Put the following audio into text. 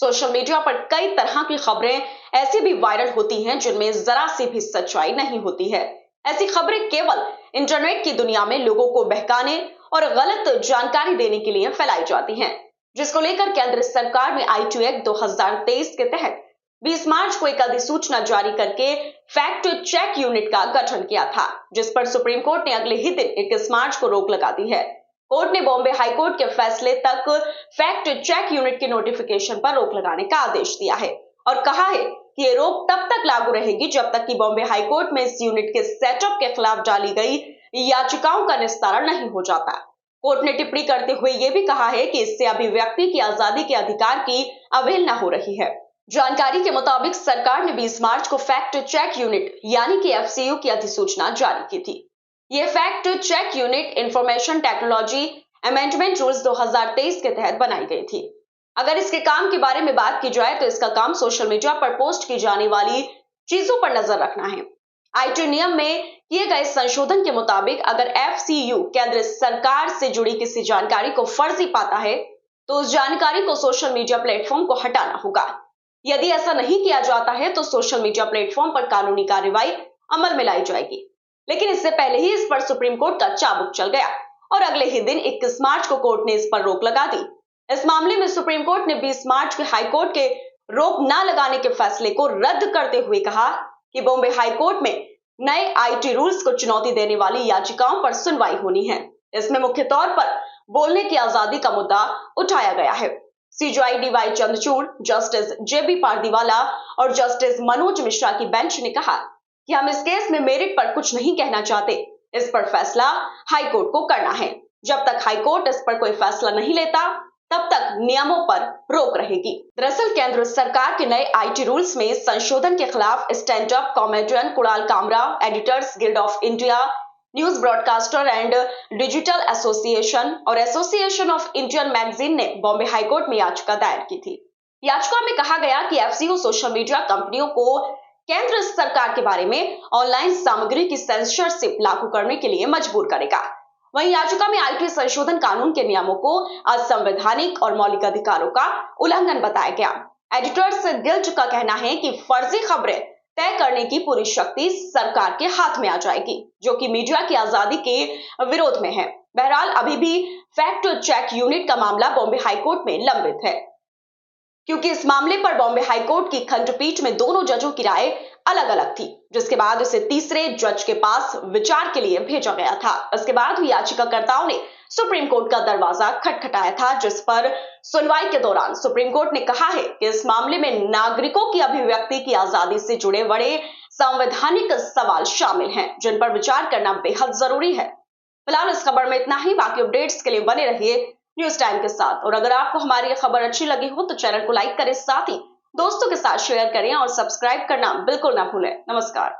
Social media पर कई तरह की खबरें ऐसी भी वायरल होती हैं जिनमें जरा सी भी सच्चाई नहीं होती है। ऐसी खबरें केवल इंटरनेट की दुनिया में लोगों को बहकाने और गलत जानकारी देने के लिए फैलाई जाती हैं, जिसको लेकर केंद्र सरकार ने IT एक्ट 2023 के तहत 20 मार्च को एक अधिसूचना जारी करके फैक्ट चेक यूनिट का गठन किया था, जिस पर सुप्रीम कोर्ट ने अगले ही दिन 21 मार्च को रोक लगा दी है। कोर्ट ने बॉम्बे हाई कोर्ट के फैसले तक फैक्ट चेक यूनिट के नोटिफिकेशन पर रोक लगाने का आदेश दिया है और कहा है कि ये रोक तब तक लागू रहेगी जब तक कि बॉम्बे हाई कोर्ट में इस यूनिट के सेटअप के खिलाफ डाली गई याचिकाओं का निस्तारण नहीं हो जाता। कोर्ट ने टिप्पणी करते हुए यह भी कहा है कि इससे अभिव्यक्ति की आजादी के अधिकार की अवहेलना हो रही है। जानकारी के मुताबिक सरकार ने 20 मार्च को फैक्ट चेक यूनिट यानी कि FCU की अधिसूचना जारी की थी। ये fact check unit information technology amendment rules 2023 के तहत बनाई गई थी। अगर इसके काम के बारे में बात की जाए तो इसका काम सोशल मीडिया पर पोस्ट की जाने वाली चीजों पर नजर रखना है। IT नियम में किए गए संशोधन के मुताबिक अगर FCU केंद्र सरकार से जुड़ी किसी जानकारी को फर्जी पाता है तो उस जानकारी को सोशल मीडिया प्लेटफॉर्म को हटाना होगा। यदि ऐसा नहीं किया जाता है तो सोशल मीडिया प्लेटफॉर्म पर कानूनी कार्रवाई अमल में लाई जाएगी। लेकिन इससे पहले ही इस पर सुप्रीम कोर्ट का चाबुक चल गया और अगले ही दिन 21 मार्च को कोर्ट ने इस पर रोक लगा दी। इस मामले में सुप्रीम कोर्ट ने 20 मार्च के हाई कोर्ट के रोक न लगाने के फैसले को रद्द करते हुए कहा कि बॉम्बे हाई कोर्ट में नए IT रूल्स को चुनौती देने वाली याचिकाओं पर सुनवाई होनी है। इसमें मुख्य तौर पर बोलने की आजादी का मुद्दा उठाया गया है। CJI DY Chandrachud, justice JB Pardiwala और जस्टिस मनोज मिश्रा की बेंच ने कहा कि हम इस केस में मेरिट पर कुछ नहीं कहना चाहते। इस पर फैसला हाई कोर्ट को करना है। जब तक हाई कोर्ट इस पर कोई फैसला नहीं लेता तब तक नियमों पर रोक रहेगी। दरअसल केंद्र सरकार के नए IT रूल्स में संशोधन के खिलाफ stand up comedian Kunal Kamra, editors guild of India, news broadcaster and digital association और एसोसिएशन ऑफ इंडियन मैगजीन ने बॉम्बे हाई कोर्ट में याचिका दायर की थी। याचिका में कहा गया कि FCU सोशल मीडिया कंपनियों को केंद्र सरकार के बारे में ऑनलाइन सामग्री की सेंसरशिप लागू करने के लिए मजबूर करेगा। वहीं याचिका में IT संशोधन कानून के नियमों को असंवैधानिक और मौलिक अधिकारों का उल्लंघन बताया गया। एडिटर्स गिल्ड का कहना है कि फर्जी खबरें तय करने की पूरी शक्ति सरकार के हाथ में आ जाएगी, जो कि मीडिया की आजादी के विरोध में है। बहरहाल अभी भी फैक्ट चेक यूनिट का मामला बॉम्बे हाई कोर्ट में लंबित है, क्योंकि इस मामले पर बॉम्बे हाई कोर्ट की खंडपीठ में दोनों जजों की राय अलग अलग थी, जिसके बाद इसे तीसरे जज के पास विचार के लिए भेजा गया था। इसके बाद भी याचिकाकर्ताओं ने सुप्रीम कोर्ट का दरवाजा खटखटाया था, जिस पर सुनवाई के दौरान सुप्रीम कोर्ट ने कहा है कि इस मामले में नागरिकों की अभिव्यक्ति की आजादी से जुड़े बड़े संवैधानिक सवाल शामिल हैं, जिन पर विचार करना बेहद जरूरी है। फिलहाल इस खबर में इतना ही। बाकी अपडेट्स के लिए बने रहिए न्यूज टाइम के साथ। और अगर आपको हमारी ये खबर अच्छी लगी हो तो चैनल को लाइक करें, साथ ही दोस्तों के साथ शेयर करें और सब्सक्राइब करना बिल्कुल ना भूलें। नमस्कार।